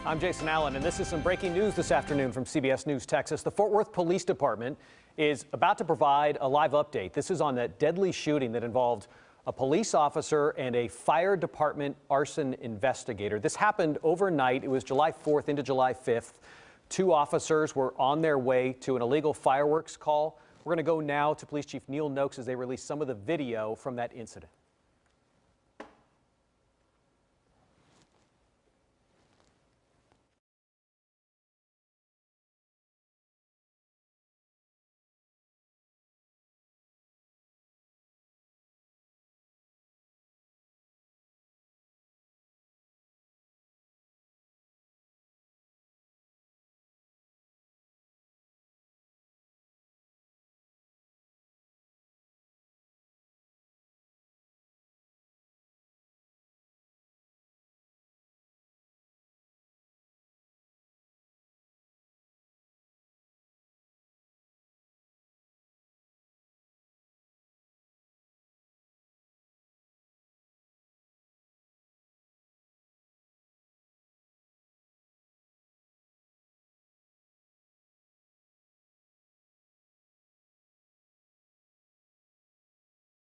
I'm Jason Allen, and this is some breaking news this afternoon from CBS News Texas. The Fort Worth Police Department is about to provide a live update. This is on that deadly shooting that involved a police officer and a fire department arson investigator. This happened overnight. It was July 4th into July 5th. Two officers were on their way to an illegal fireworks call. We're going to go now to Police Chief Neil Noakes as they release some of the video from that incident.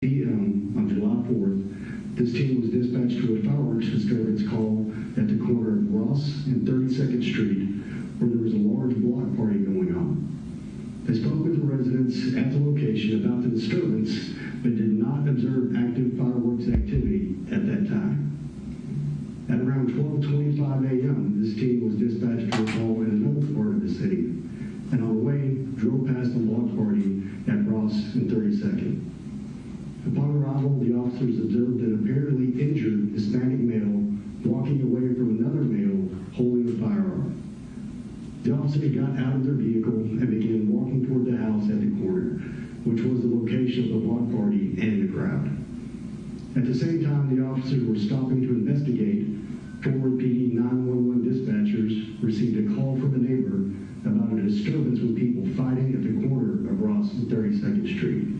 On July 4th, this team was dispatched to a fireworks disturbance call at the corner of Ross and 32nd Street, where there was a large block party going on. They spoke with the residents at the location about the disturbance, but did not observe active fireworks activity at that time. At around 12:25 a.m., this team was dispatched to a call in another part of the city, and on the way, drove past the block party at Ross and 32nd. Upon arrival, the officers observed an apparently injured Hispanic male walking away from another male holding a firearm. The officers got out of their vehicle and began walking toward the house at the corner, which was the location of the block party and the crowd. At the same time, the officers were stopping to investigate. Fort Worth PD 911 dispatchers received a call from a neighbor about a disturbance with people fighting at the corner of Ross and 32nd Street.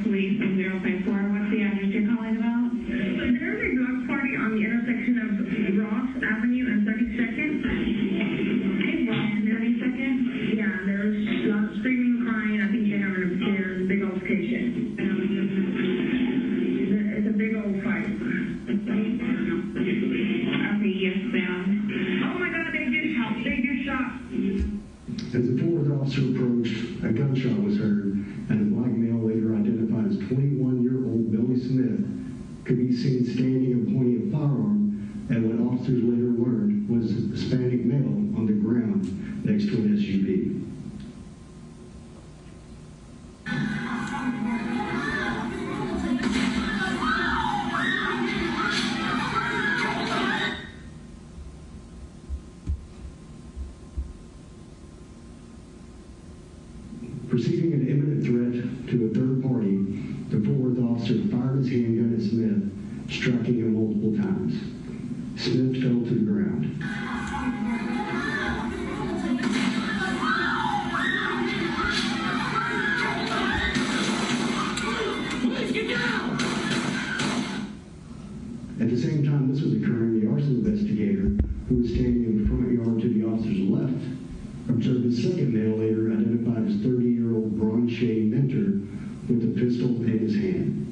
Police from 054. What's the address you're calling about? There's a block party on the intersection of Ross Avenue and 32nd. Okay, Ross and 32nd? Yeah, there's lots of screaming and crying. I think they have a big altercation. It's a big old fight. Okay, yes, ma'am. Oh my God, they just shot. As the Fort Worth officer approached, a gunshot was heard, and a black male later identified as 21-year-old Billy Smith could be seen standing and pointing a firearm at what officers later learned was a Hispanic male on the ground next to an SUV. Perceiving an imminent threat to a third party, the Fort Worth officer fired his handgun at Smith, striking him multiple times. Smith fell to the ground. Please get down! At the same time this was occurring, the arson investigator, who was standing in the front yard to the officer's left, observed a second male later identified as 30-year-old bronze shade Mentor with a pistol in his hand.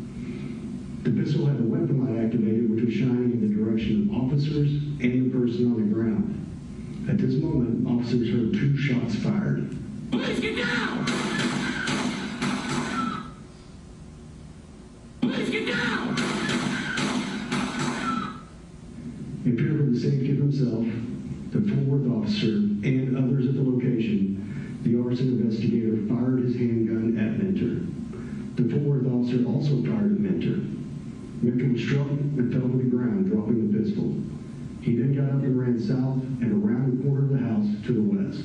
The pistol had a weapon light activated, which was shining in the direction of officers and the person on the ground. At this moment, officers heard two shots fired. Please get down! Please get down! In fear for the safety of himself, the Fort Worth officer and others at the location, the arson investigator fired his handgun at Mentor. The Fort Worth officer also fired at Mentor. Mentor was struck and fell to the ground, dropping the pistol. He then got up and ran south and around the corner of the house to the west.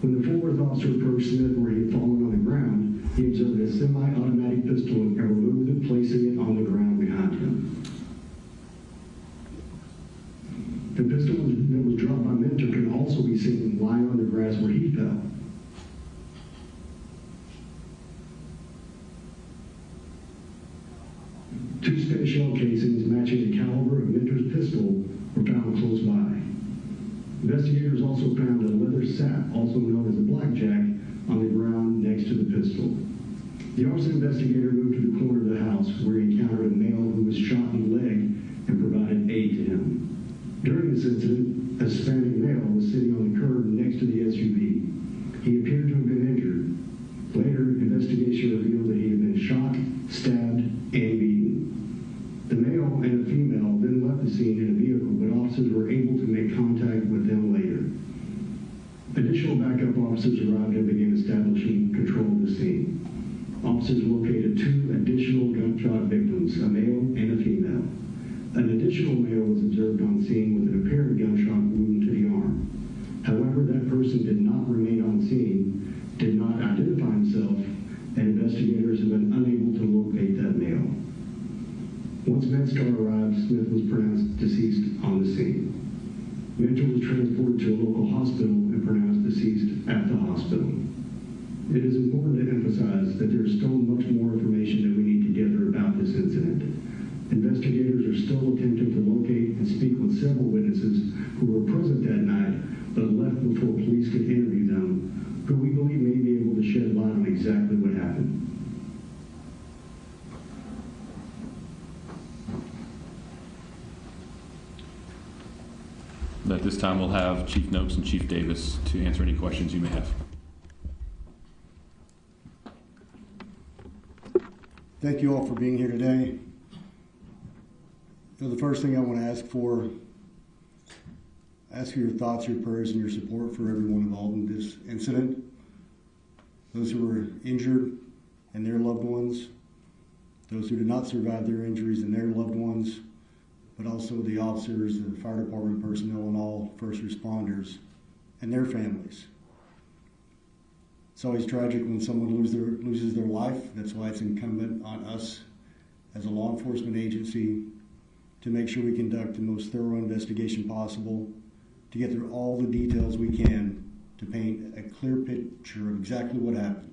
When the Fort Worth officer approached Smith where he had fallen on the ground, he observed a semi-automatic pistol and removed it, placing it on the ground behind him. Mentor can also be seen lying on the grass where he fell. Two spent shell casings matching the caliber of Mentor's pistol were found close by. Investigators also found a leather sack, also known as a blackjack, on the ground next to the pistol. The arson investigator moved to the corner of the house where he encountered a male who was shot in the leg and provided aid to him. During this incident, a Hispanic male was sitting on the curb next to the SUV. He appeared to have been injured. Later, investigation revealed that he had been shot, stabbed, and beaten. The male and a female then left the scene in a vehicle, but officers were able to make contact with them later. Additional backup officers arrived and began establishing control of the scene. Officers located two additional gunshot victims, a male and a female. An additional male was observed on scene with an apparent gunshot wound to the arm. However, that person did not remain on scene, did not identify himself, and investigators have been unable to locate that male. Once MedStar arrived, Smith was pronounced deceased on the scene. Mitchell was transported to a local hospital and pronounced deceased at the hospital. It is important to emphasize that there is still much more information that we need to gather about this incident. Investigators are still attempting to locate and speak with several witnesses who were present that night but left before police could interview them, who we believe may be able to shed light on exactly what happened. At this time, we'll have Chief Noakes and Chief Davis to answer any questions you may have. Thank you all for being here today. So the first thing I want to ask for your thoughts, your prayers, and your support for everyone involved in this incident. Those who were injured and their loved ones, those who did not survive their injuries and their loved ones, but also the officers, the fire department personnel, and all first responders and their families. It's always tragic when someone loses their life. That's why it's incumbent on us as a law enforcement agency to make sure we conduct the most thorough investigation possible, to get through all the details we can to paint a clear picture of exactly what happened.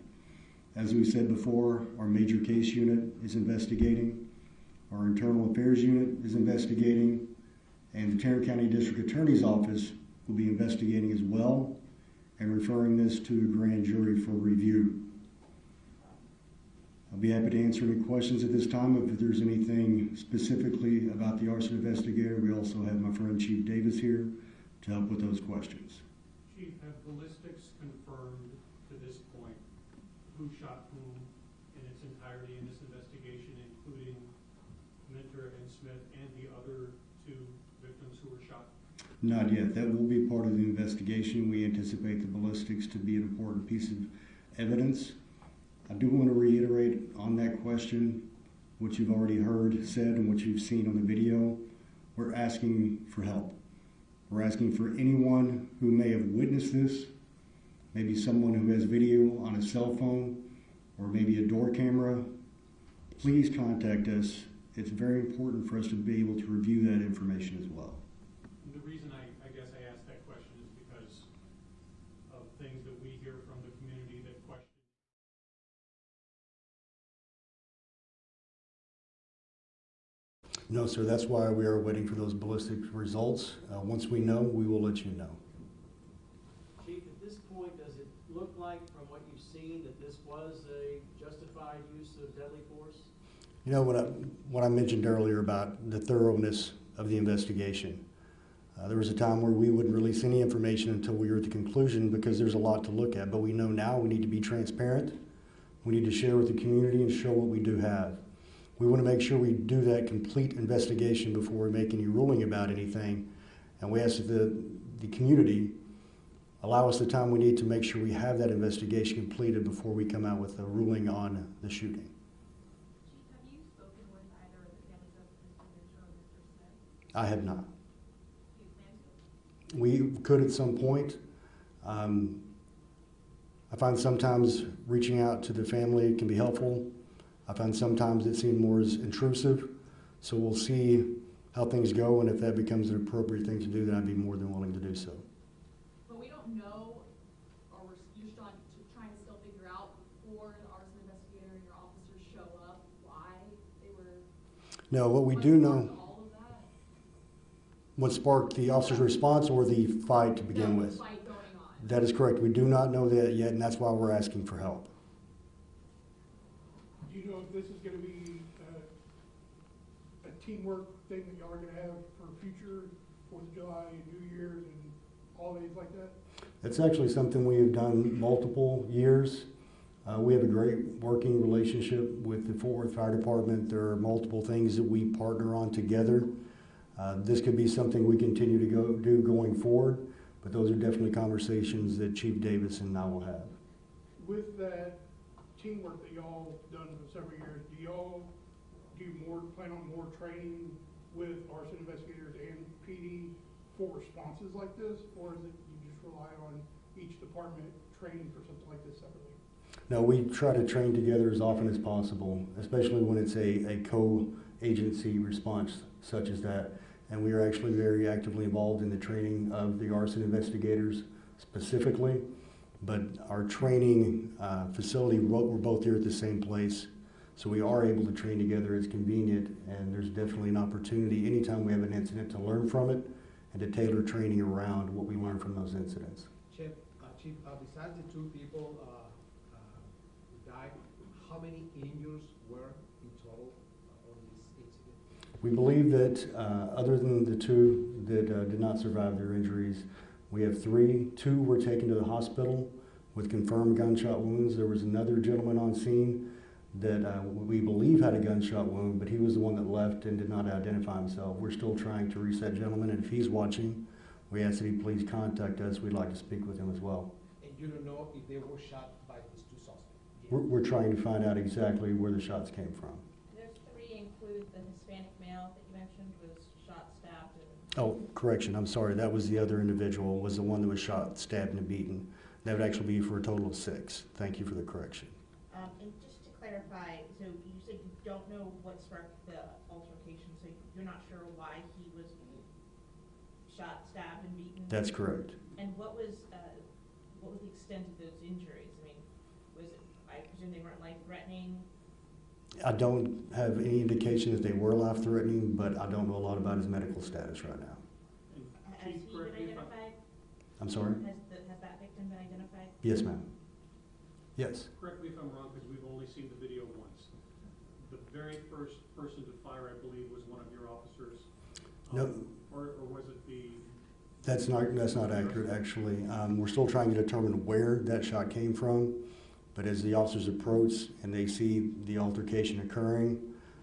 As we said before, our major case unit is investigating, our internal affairs unit is investigating, and the Tarrant County District Attorney's Office will be investigating as well and referring this to a grand jury for review. I'll be happy to answer any questions at this time. If there's anything specifically about the arson investigator, we also have my friend Chief Davis here to help with those questions. Chief, have ballistics confirmed to this point who shot whom in its entirety in this investigation, including Mentor and Smith and the other two victims who were shot? Not yet. That will be part of the investigation. We anticipate the ballistics to be an important piece of evidence. I do want to reiterate on that question what you've already heard said and what you've seen on the video. We're asking for help. We're asking for anyone who may have witnessed this, maybe someone who has video on a cell phone or maybe a door camera. Please contact us. It's very important for us to be able to review that information as well. And the reason I guess I asked that question is because of things that we hear from the community that question. No, sir, that's why we are waiting for those ballistic results. Once we know, we will let you know. Chief, at this point, does it look like, from what you've seen, that this was a justified use of deadly force? You know, what I mentioned earlier about the thoroughness of the investigation. There was a time where we wouldn't release any information until we were at the conclusion because there's a lot to look at. But we know now we need to be transparent. We need to share with the community and show what we do have. We want to make sure we do that complete investigation before we make any ruling about anything. And we ask that the community allow us the time we need to make sure we have that investigation completed before we come out with a ruling on the shooting. Chief, have you spoken with either of the families of Mr. Mitchell or Mr. Smith? I have not. Do you plan to? We could at some point. I find sometimes reaching out to the family can be helpful. I find sometimes it seems more as intrusive. So we'll see how things go, and if that becomes an appropriate thing to do, then I'd be more than willing to do so. don't know, or you're trying to still figure out before the arson investigator and your officers show up why they were. No, what we what do sparked know, all of that? what sparked the officer's response or the fight to begin No, with. the fight going on. That is correct. We do not know that yet, and that's why we're asking for help. Do you know if this is going to be a teamwork thing that y'all are going to have for future 4th of July and New Year's and holidays like that? It's actually something we have done multiple years. We have a great working relationship with the Fort Worth Fire Department. There are multiple things that we partner on together. This could be something we continue to do going forward, but those are definitely conversations that Chief Davis and I will have. With that teamwork that y'all done for several years, do y'all plan on more training with arson investigators and PD for responses like this, or is it you just rely on each department training for something like this separately? No, we try to train together as often as possible, especially when it's a co-agency response such as that. And we are actually very actively involved in the training of the arson investigators specifically. But our training facility, we're both here at the same place. So we are able to train together as convenient, and there's definitely an opportunity anytime we have an incident to learn from it and to tailor training around what we learn from those incidents. Chief, besides the 2 people who died, how many injuries were in total on this incident? We believe that other than the 2 that did not survive their injuries, we have 3. 2 were taken to the hospital with confirmed gunshot wounds. There was another gentleman on scene that we believe had a gunshot wound, but he was the one that left and did not identify himself. We're still trying to reach that gentleman, and if he's watching, we ask that he please contact us. We'd like to speak with him as well. And you don't know if they were shot by these 2 suspects? We're trying to find out exactly where the shots came from. Those 3 include the Hispanic male that you mentioned was shot, stabbed, and. Oh, correction, I'm sorry. That was the other individual, was the one that was shot, stabbed, and beaten. That would actually be for a total of 6. Thank you for the correction. And just to clarify, so you said you don't know what sparked the altercation, so you're not sure why he was shot, stabbed, and beaten? That's correct. And what was the extent of those injuries? I mean, was it, I presume they weren't life-threatening? I don't have any indication that they were life-threatening, but I don't know a lot about his medical status right now. Has he been identified? I'm sorry? Has that victim been identified? Yes, ma'am. Yes. Correct me if I'm wrong, because we've only seen the video once. The very first person to fire, I believe, was one of your officers. No. Or was it the? That's not accurate, actually. We're still trying to determine where that shot came from, but as the officers approach and they see the altercation occurring,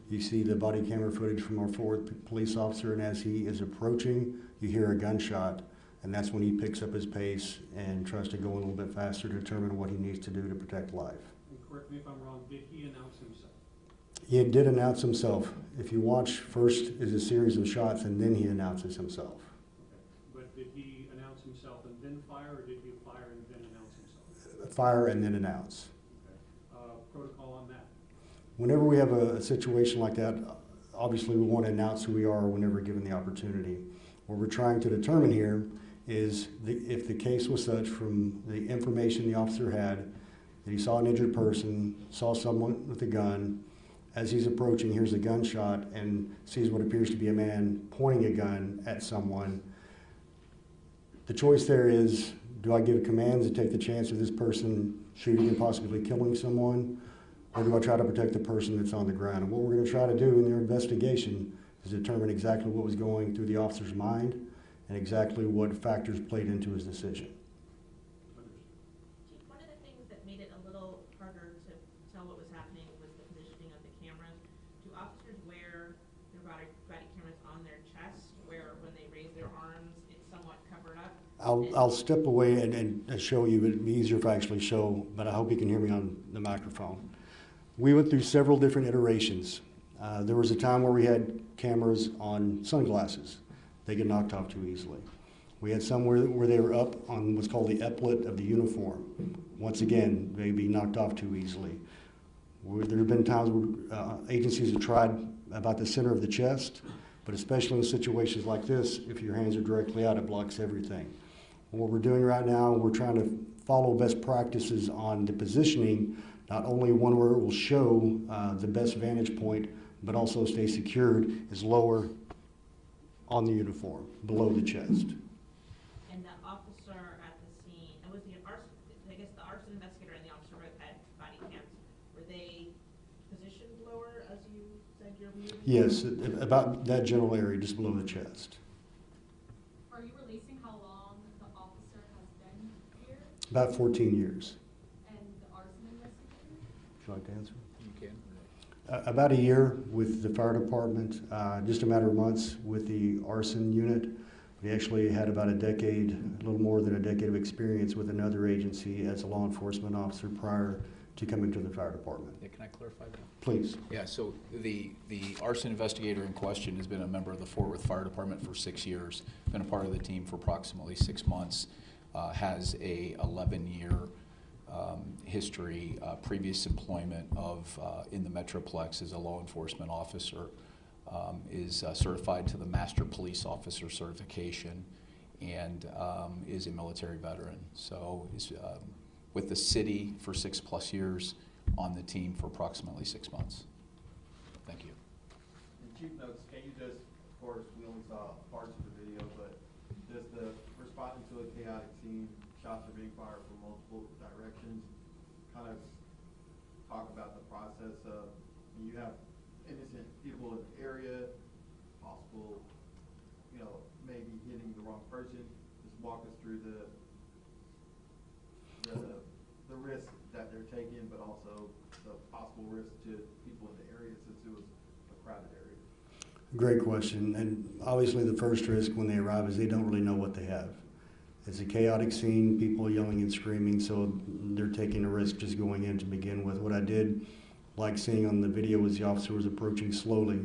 you see the body camera footage from our Fort Worth police officer, and as he is approaching, you hear a gunshot, and that's when he picks up his pace and tries to go a little bit faster to determine what he needs to do to protect life. And correct me if I'm wrong, did he announce himself? He did announce himself. If you watch, first is a series of shots, and then he announces himself. Okay. But did he announce himself and then fire, or did he fire and then announce himself? Fire and then announce. Okay. Protocol on that? Whenever we have a situation like that, obviously we want to announce who we are whenever given the opportunity. What we're trying to determine here is if the case was such, from the information the officer had, that he saw an injured person, saw someone with a gun, as he's approaching, hears a gunshot and sees what appears to be a man pointing a gun at someone. The choice there is, do I give commands to take the chance of this person shooting and possibly killing someone, or do I try to protect the person that's on the ground? And what we're going to try to do in their investigation is determine exactly what was going through the officer's mind and exactly what factors played into his decision. Chief, one of the things that made it a little harder to tell what was happening was the positioning of the cameras. Do officers wear their body cameras on their chest, where when they raise their arms, it's somewhat covered up? I'll step away and show you. It'd be easier if I actually show, but I hope you can hear me on the microphone. We went through several different iterations. There was a time where we had cameras on sunglasses. They get knocked off too easily. We had some where they were up on what's called the epaulet of the uniform. Once again, they'd be knocked off too easily. There have been times where agencies have tried about the center of the chest, but especially in situations like this, if your hands are directly out, it blocks everything. What we're doing right now, we're trying to follow best practices on the positioning, not only one where it will show the best vantage point, but also stay secured is lower on the uniform, below the chest. And the officer at the scene, and was the arson, I guess the arson investigator and the officer at body cams, were they positioned lower as you said you're moving? Yes, about that general area, just below the chest. Are you releasing how long the officer has been here About 14 years. and the arson investigator? Would you like to answer? You can. About a year with the fire department, just a matter of months with the arson unit. We actually had about a decade, a little more than a decade of experience with another agency as a law enforcement officer prior to coming to the fire department. Yeah, can I clarify that? Please. Yeah, so the arson investigator in question has been a member of the Fort Worth Fire Department for 6 years, been a part of the team for approximately 6 months, has a 11-year history, previous employment of in the Metroplex as a law enforcement officer, is certified to the Master Police Officer certification, and is a military veteran. So is with the city for 6+ years, on the team for approximately 6 months. Thank you. And Chief Notes, can you just, of course, we only saw parts of the video, but does the responding to a chaotic scene, shots are being fired from multiple directions, kind of talk about the process of, you have innocent people in the area, possible, you know, maybe hitting the wrong person. Just walk us through the risk that they're taking, but also the possible risk to people in the area since it was a crowded area. Great question. And obviously the first risk when they arrive is they don't really know what they have. It's a chaotic scene, people yelling and screaming, so they're taking a risk just going in to begin with. What I did like seeing on the video was the officer was approaching slowly,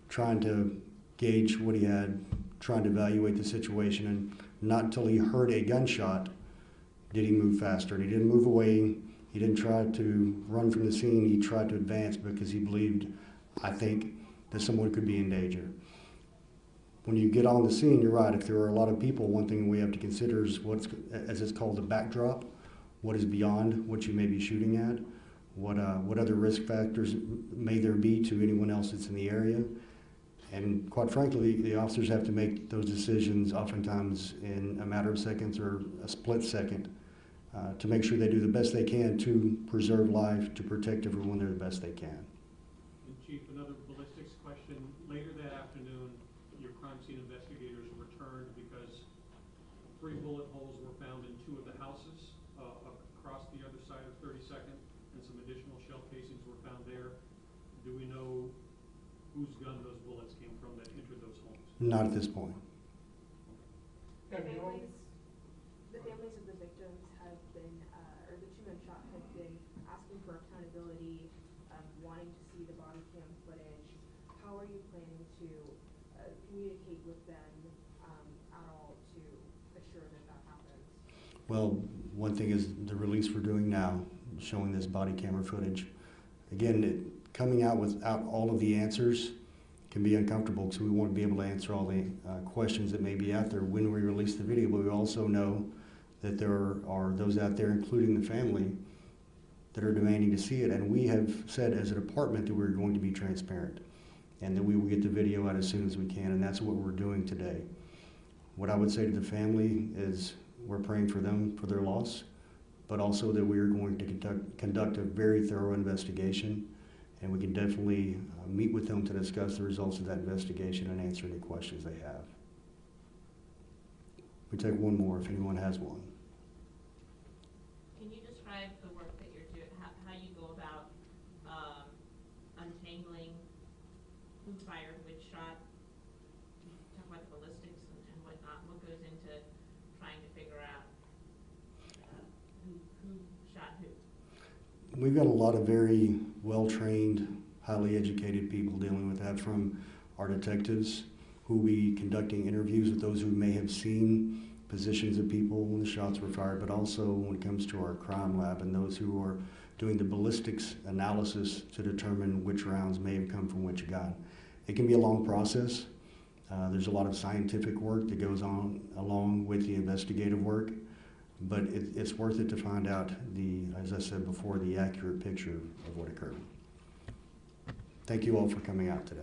trying to gauge what he had, trying to evaluate the situation, and not until he heard a gunshot did he move faster. And he didn't move away, he didn't try to run from the scene, he tried to advance because he believed, I think, that someone could be in danger. When you get on the scene, you're right, if there are a lot of people, one thing we have to consider is what's, as it's called, the backdrop, what is beyond what you may be shooting at, what other risk factors may there be to anyone else that's in the area. And quite frankly, the officers have to make those decisions oftentimes in a matter of seconds or a split second to make sure they do the best they can to preserve life, to protect everyone there the best they can. And Chief, another ballistics question. Later that afternoon, your crime scene investigators returned because 3 bullet holes were found in 2 of the houses across the other side of 32nd, and some additional shell casings were found there. Do we know whose gun those bullets came from that entered those homes? Not at this point. The families of the victims have been, or the 2 men shot have been asking for accountability, wanting to see the body cam footage. How are you planning to communicate with them at all to assure that that happens? Well, one thing is the release we're doing now, showing this body camera footage. Again, coming out without all of the answers can be uncomfortable because we want to be able to answer all the questions that may be out there when we release the video, but we also know that there are those out there, including the family, that are demanding to see it. And we have said as a department that we're going to be transparent and that we will get the video out as soon as we can, and that's what we're doing today. What I would say to the family is we're praying for them, for their loss, but also that we are going to conduct a very thorough investigation, and we can definitely meet with them to discuss the results of that investigation and answer any questions they have. We take one more if anyone has one. Can you describe the work that you're doing, how you go about untangling who fired which shot? Talk about the ballistics and whatnot. What goes into trying to figure out who shot who? We've got a lot of very well-trained, highly educated people dealing with that, from our detectives who will be conducting interviews with those who may have seen positions of people when the shots were fired, but also when it comes to our crime lab and those who are doing the ballistics analysis to determine which rounds may have come from which gun. It can be a long process, There's a lot of scientific work that goes on along with the investigative work, but it's worth it to find out as I said before, the accurate picture of what occurred. Thank you all for coming out today.